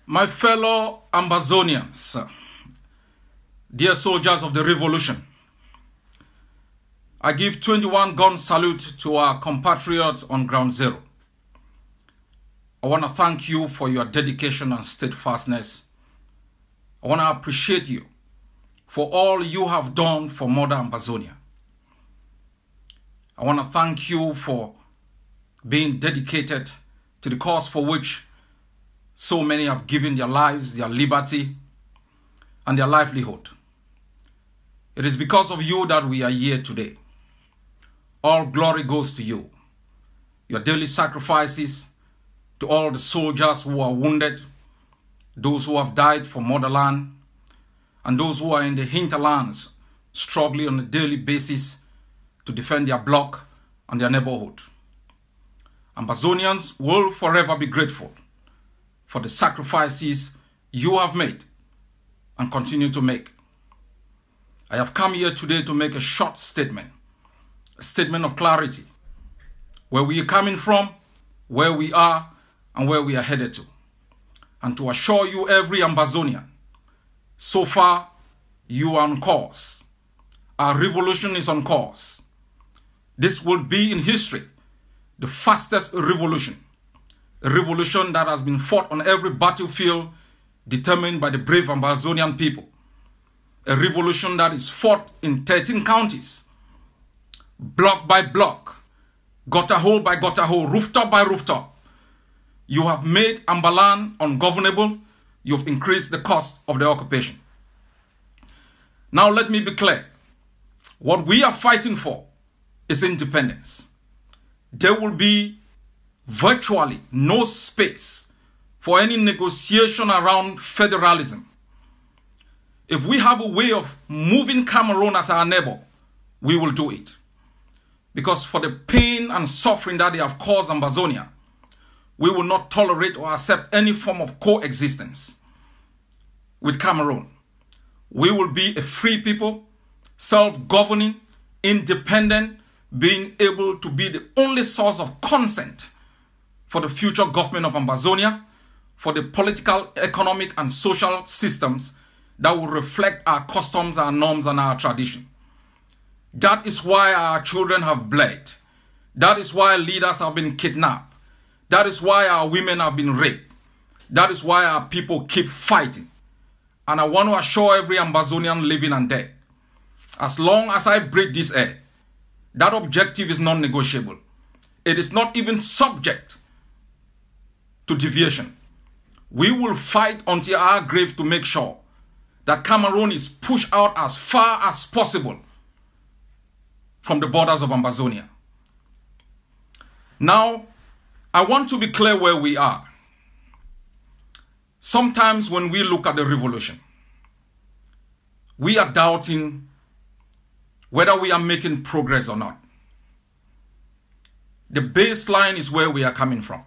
My fellow Ambazonians, dear soldiers of the revolution, I give 21-gun salute to our compatriots on ground zero. I want to thank you for your dedication and steadfastness. I want to appreciate you for all you have done for Mother Ambazonia. I want to thank you for being dedicated to the cause for which so many have given their lives, their liberty, and their livelihood. It is because of you that we are here today. All glory goes to you. Your daily sacrifices, to all the soldiers who are wounded, those who have died for motherland, and those who are in the hinterlands struggling on a daily basis to defend their block and their neighborhood. Ambazonians will forever be grateful for the sacrifices you have made and continue to make. I have come here today to make a short statement, a statement of clarity, where we are coming from, where we are, and where we are headed to. And to assure you, every Ambazonian, so far you are on course. Our revolution is on course. This will be in history the fastest revolution. A revolution that has been fought on every battlefield determined by the brave Ambazonian people. A revolution that is fought in 13 counties, block by block, gutter hole by gutter hole, rooftop by rooftop. You have made Ambaland ungovernable. You've increased the cost of the occupation. Now let me be clear. What we are fighting for is independence. There will be virtually no space for any negotiation around federalism. If we have a way of moving Cameroon as our neighbor, we will do it. Because for the pain and suffering that they have caused Ambazonia, we will not tolerate or accept any form of coexistence with Cameroon. We will be a free people, self-governing, independent, being able to be the only source of consent for the future government of Ambazonia, for the political, economic, and social systems that will reflect our customs, our norms, and our tradition. That is why our children have bled. That is why leaders have been kidnapped. That is why our women have been raped. That is why our people keep fighting. And I want to assure every Ambazonian living and dead, as long as I breathe this air, that objective is non-negotiable. It is not even subject to deviation. We will fight until our grave to make sure that Cameroon is pushed out as far as possible from the borders of Ambazonia. Now, I want to be clear where we are. Sometimes when we look at the revolution, we are doubting whether we are making progress or not. The baseline is where we are coming from.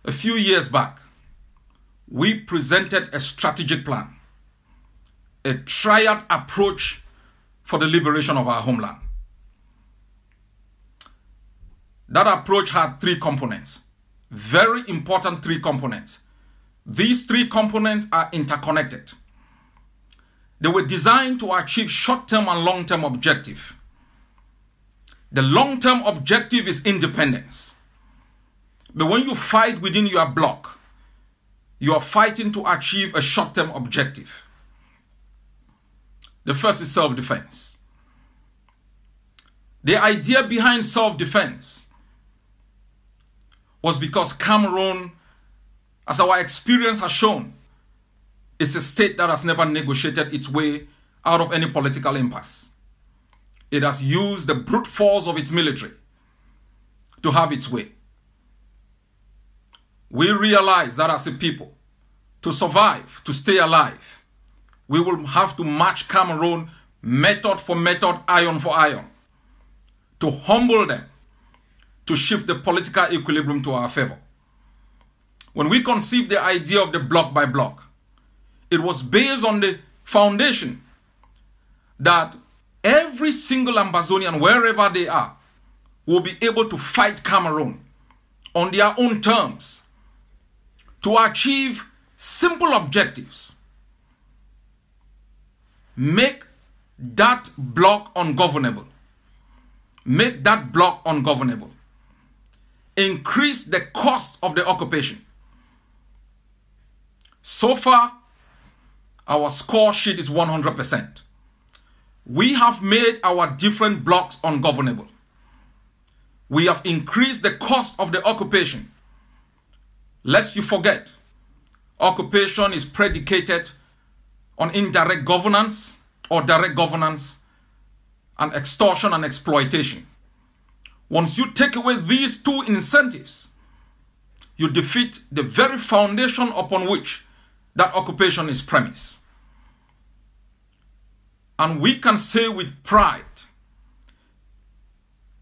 A few years back, we presented a strategic plan, a triad approach for the liberation of our homeland. That approach had 3 components, very important 3 components. These 3 components are interconnected. They were designed to achieve short-term and long-term objective. The long-term objective is independence. But when you fight within your bloc, you are fighting to achieve a short-term objective. The first is self-defense. The idea behind self-defense was because Cameroon, as our experience has shown, is a state that has never negotiated its way out of any political impasse. It has used the brute force of its military to have its way. We realize that as a people, to survive, to stay alive, we will have to match Cameroon method for method, iron for iron, to humble them, to shift the political equilibrium to our favor. When we conceived the idea of the block by block, it was based on the foundation that every single Ambazonian, wherever they are, will be able to fight Cameroon on their own terms, to achieve simple objectives. Make that bloc ungovernable. Make that bloc ungovernable. Increase the cost of the occupation. So far, our score sheet is 100%. We have made our different blocks ungovernable. We have increased the cost of the occupation. Lest you forget, occupation is predicated on indirect governance or direct governance and extortion and exploitation. Once you take away these two incentives, you defeat the very foundation upon which that occupation is premised. And we can say with pride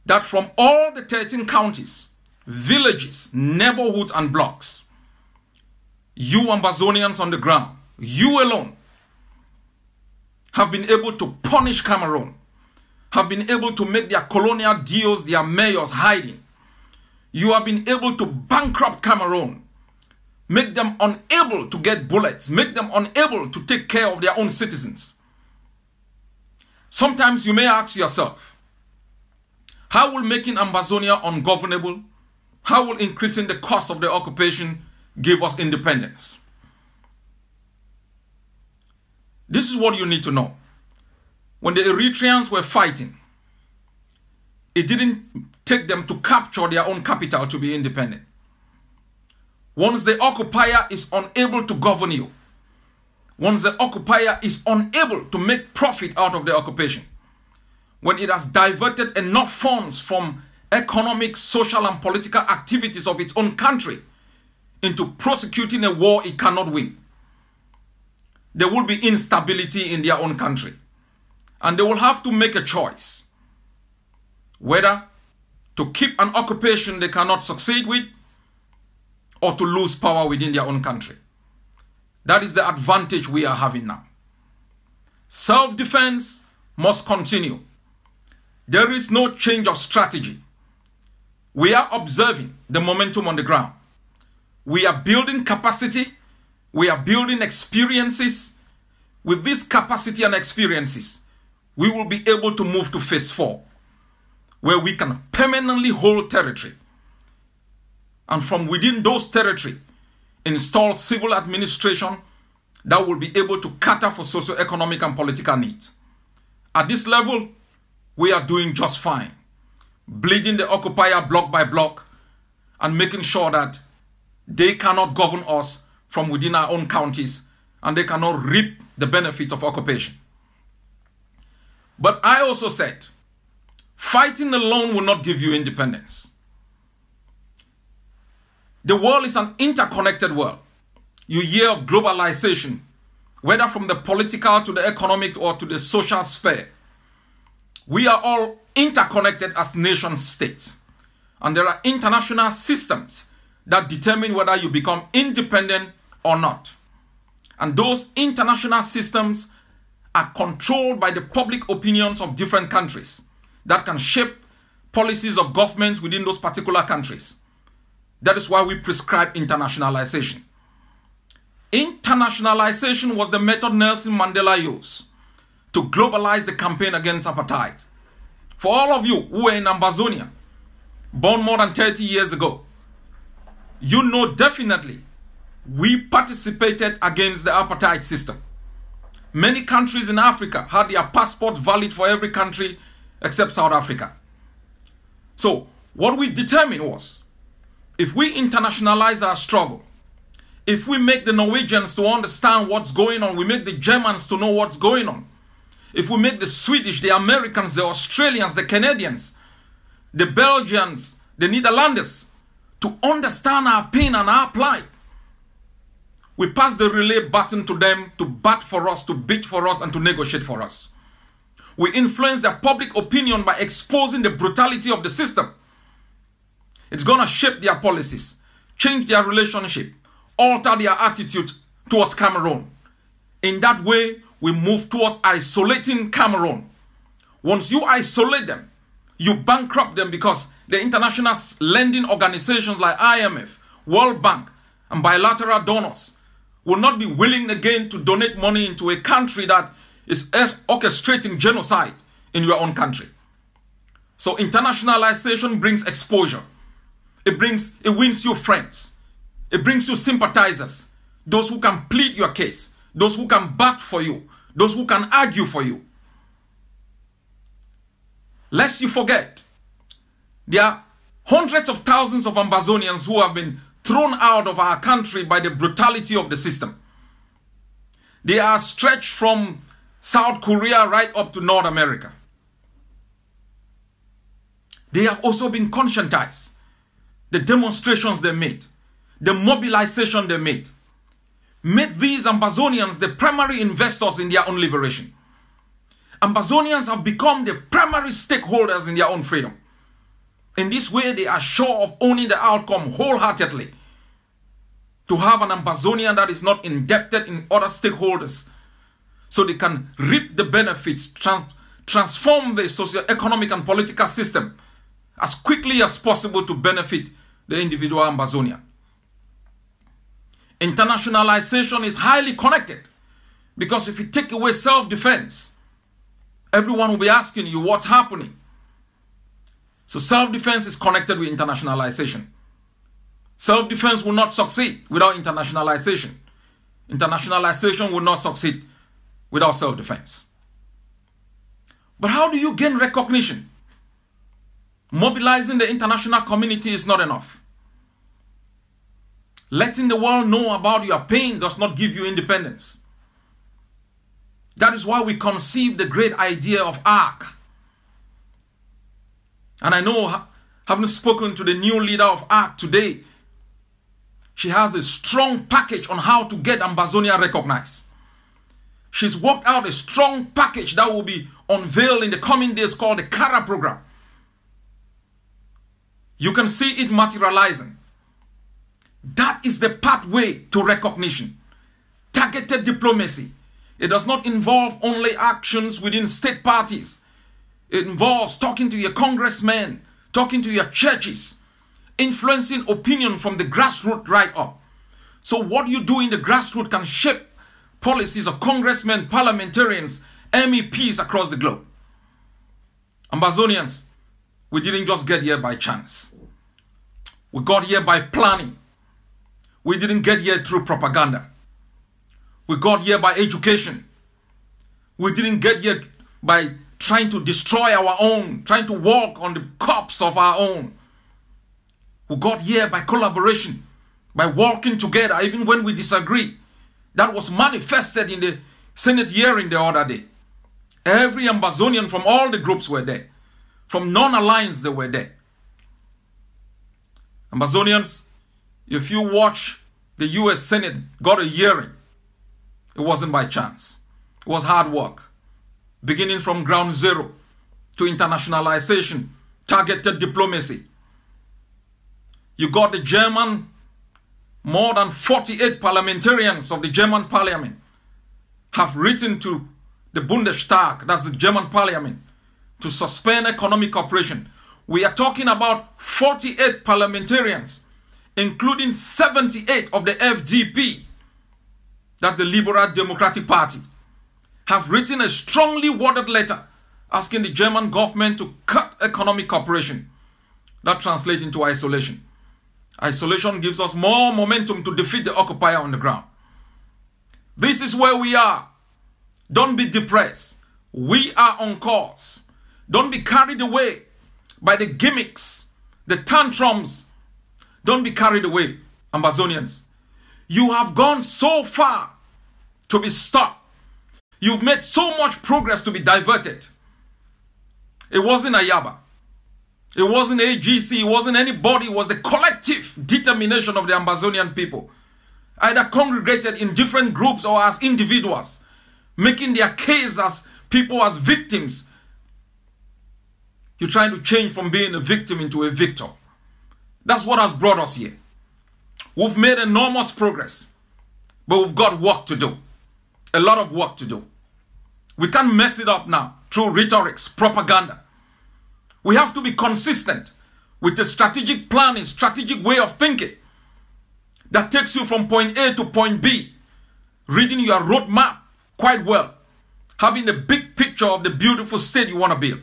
that from all the 13 counties, villages, neighborhoods, and blocks, you Ambazonians on the ground, you alone, have been able to punish Cameroon, have been able to make their colonial deals, their mayors hiding. You have been able to bankrupt Cameroon, make them unable to get bullets, make them unable to take care of their own citizens. Sometimes you may ask yourself, how will making Ambazonia ungovernable, how will increasing the cost of the occupation give us independence? This is what you need to know. When the Eritreans were fighting, it didn't take them to capture their own capital to be independent. Once the occupier is unable to govern you, once the occupier is unable to make profit out of the occupation, when it has diverted enough funds from economic, social, and political activities of its own country into prosecuting a war it cannot win, there will be instability in their own country. And they will have to make a choice whether to keep an occupation they cannot succeed with or to lose power within their own country. That is the advantage we are having now. Self-defense must continue. There is no change of strategy. We are observing the momentum on the ground. We are building capacity. We are building experiences. With this capacity and experiences, we will be able to move to phase 4, where we can permanently hold territory. And from within those territory, install civil administration that will be able to cater for socio-economic and political needs. At this level, we are doing just fine. Bleeding the occupier block by block and making sure that they cannot govern us from within our own counties and they cannot reap the benefits of occupation. But I also said, fighting alone will not give you independence. The world is an interconnected world. You hear of globalization, whether from the political to the economic or to the social sphere. We are all interconnected as nation states. And there are international systems that determine whether you become independent or not. And those international systems are controlled by the public opinions of different countries that can shape policies of governments within those particular countries. That is why we prescribe internationalization. Internationalization was the method Nelson Mandela used to globalize the campaign against apartheid. For all of you who were in Ambazonia, born more than 30 years ago, you know definitely we participated against the apartheid system. Many countries in Africa had their passports valid for every country except South Africa. So what we determined was, if we internationalize our struggle, if we make the Norwegians to understand what's going on, we make the Germans to know what's going on, if we make the Swedish, the Americans, the Australians, the Canadians, the Belgians, the Netherlanders to understand our pain and our plight, we pass the relay button to them to bat for us, to beat for us, and to negotiate for us. We influence their public opinion by exposing the brutality of the system. It's going to shape their policies, change their relationship, alter their attitude towards Cameroon. In that way, we move towards isolating Cameroon. Once you isolate them, you bankrupt them because the international lending organizations like IMF, World Bank, and bilateral donors will not be willing again to donate money into a country that is orchestrating genocide in your own country. So internationalization brings exposure. It wins you friends. It brings you sympathizers. Those who can plead your case. Those who can back for you. Those who can argue for you. Lest you forget, there are hundreds of thousands of Ambazonians who have been thrown out of our country by the brutality of the system. They are stretched from South Korea right up to North America. They have also been conscientized. The demonstrations they made, the mobilization they made these Ambazonians the primary investors in their own liberation. Ambazonians have become the primary stakeholders in their own freedom. In this way, they are sure of owning the outcome wholeheartedly. To have an Ambazonian that is not indebted in other stakeholders, so they can reap the benefits, transform the socio-economic and political system as quickly as possible to benefit the individual Ambazonian. Internationalization is highly connected, because if you take away self-defense, everyone will be asking you what's happening. So self-defense is connected with internationalization. Self-defense will not succeed without internationalization. Internationalization will not succeed without self-defense. But how do you gain recognition? Mobilizing the international community is not enough. Letting the world know about your pain does not give you independence. That is why we conceived the great idea of ARC. And I know, having spoken to the new leader of ARC today, she has a strong package on how to get Ambazonia recognized. She's worked out a strong package that will be unveiled in the coming days called the CARA program. You can see it materializing. That is the pathway to recognition. Targeted diplomacy. It does not involve only actions within state parties. It involves talking to your congressmen, talking to your churches, influencing opinion from the grassroots right up. So what you do in the grassroots can shape policies of congressmen, parliamentarians, MEPs across the globe. Ambazonians, we didn't just get here by chance. We got here by planning. We didn't get here through propaganda. We got here by education. We didn't get here by trying to destroy our own, trying to walk on the corpse of our own. We got here by collaboration, by working together, even when we disagree. That was manifested in the Senate hearing the other day. Every Ambazonian from all the groups were there. From non-alliance, they were there. Ambazonians, if you watch the US Senate got a hearing, it wasn't by chance. It was hard work. Beginning from ground zero to internationalization, targeted diplomacy. You got the German, more than 48 parliamentarians of the German parliament have written to the Bundestag, that's the German parliament, to suspend economic cooperation. We are talking about 48 parliamentarians, including 78 of the FDP, that's the Liberal Democratic Party, have written a strongly worded letter asking the German government to cut economic cooperation. That translates into isolation. Isolation gives us more momentum to defeat the occupier on the ground. This is where we are. Don't be depressed. We are on course. Don't be carried away by the gimmicks, the tantrums. Don't be carried away, Ambazonians. You have gone so far to be stopped. You've made so much progress to be diverted. It wasn't Ayaba. It wasn't AGC. It wasn't anybody. It was the collective determination of the Ambazonian people. Either congregated in different groups or as individuals, making their case as people, as victims. You're trying to change from being a victim into a victor. That's what has brought us here. We've made enormous progress, but we've got work to do. A lot of work to do. We can't mess it up now through rhetorics, propaganda. We have to be consistent with the strategic planning, strategic way of thinking. that takes you from point A to point B, reading your roadmap quite well, having a big picture of the beautiful state you want to build.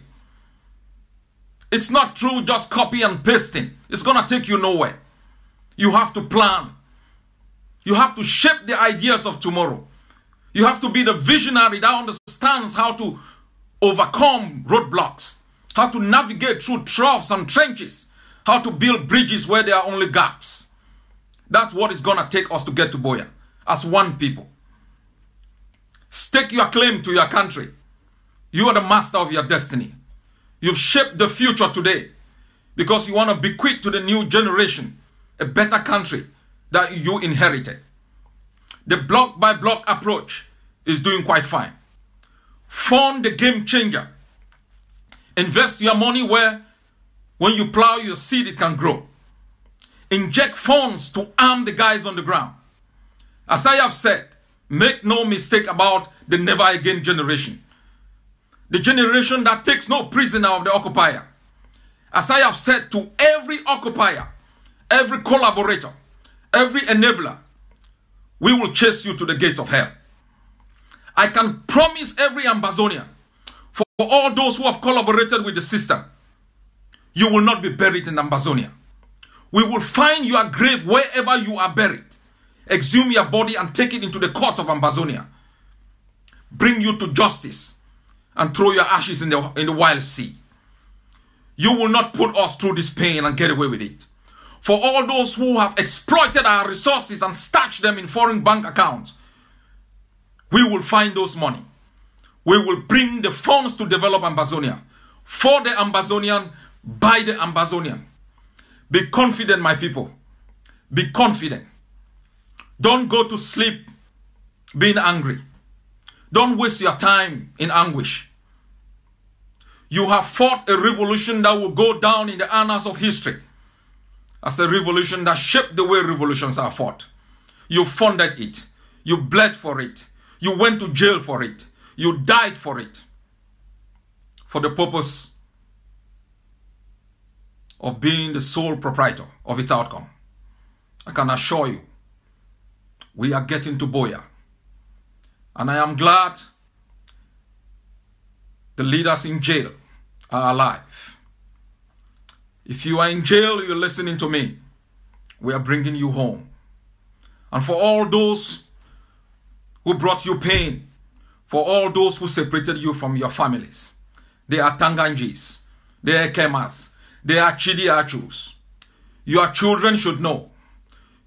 It's not true just copy and pasting. It's going to take you nowhere. You have to plan. You have to shape the ideas of tomorrow. You have to be the visionary that understands how to overcome roadblocks, how to navigate through troughs and trenches, how to build bridges where there are only gaps. That's what it's going to take us to get to Buea as one people. Stake your claim to your country. You are the master of your destiny. You've shaped the future today because you want to bequeath to the new generation a better country that you inherited. The block by block approach is doing quite fine. Fund the game changer. Invest your money where when you plow your seed it can grow. Inject funds to arm the guys on the ground. As I have said, make no mistake about the never again generation. The generation that takes no prisoner of the occupier. As I have said to every occupier, every collaborator, every enabler, we will chase you to the gates of hell. I can promise every Ambazonian, for all those who have collaborated with the system, you will not be buried in Ambazonia. We will find your grave wherever you are buried. Exhume your body and take it into the courts of Ambazonia. Bring you to justice and throw your ashes in the wild sea. You will not put us through this pain and get away with it. For all those who have exploited our resources and stashed them in foreign bank accounts, we will find those money. We will bring the funds to develop Ambazonia. For the Ambazonian, by the Ambazonian. Be confident, my people. Be confident. Don't go to sleep being angry. Don't waste your time in anguish. You have fought a revolution that will go down in the annals of history as a revolution that shaped the way revolutions are fought. You funded it. You bled for it. You went to jail for it. You died for it. For the purpose of being the sole proprietor of its outcome. I can assure you, we are getting to Buea. And I am glad the leaders in jail are alive. If you are in jail, you're listening to me. We are bringing you home. And for all those who brought you pain, for all those who separated you from your families, they are Tanganjis, they are Kemas, they are Chidiachus. Your children should know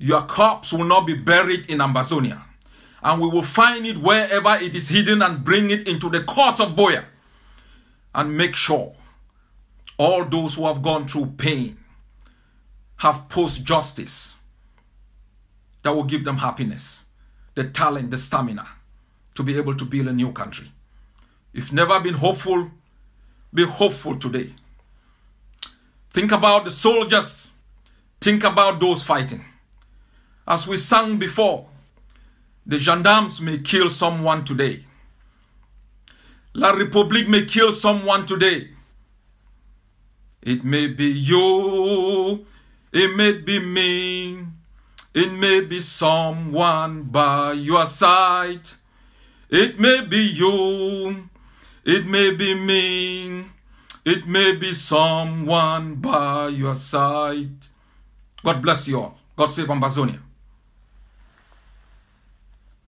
your corpse will not be buried in Ambazonia. And we will find it wherever it is hidden and bring it into the courts of Buea. And make sure all those who have gone through pain have post-justice that will give them happiness, the talent, the stamina to be able to build a new country. If never been hopeful, be hopeful today. Think about the soldiers. Think about those fighting. As we sang before, the gendarmes may kill someone today. La République may kill someone today. It may be you, it may be me, it may be someone by your side. It may be you, it may be me, it may be someone by your side. God bless you all. God save Ambazonia.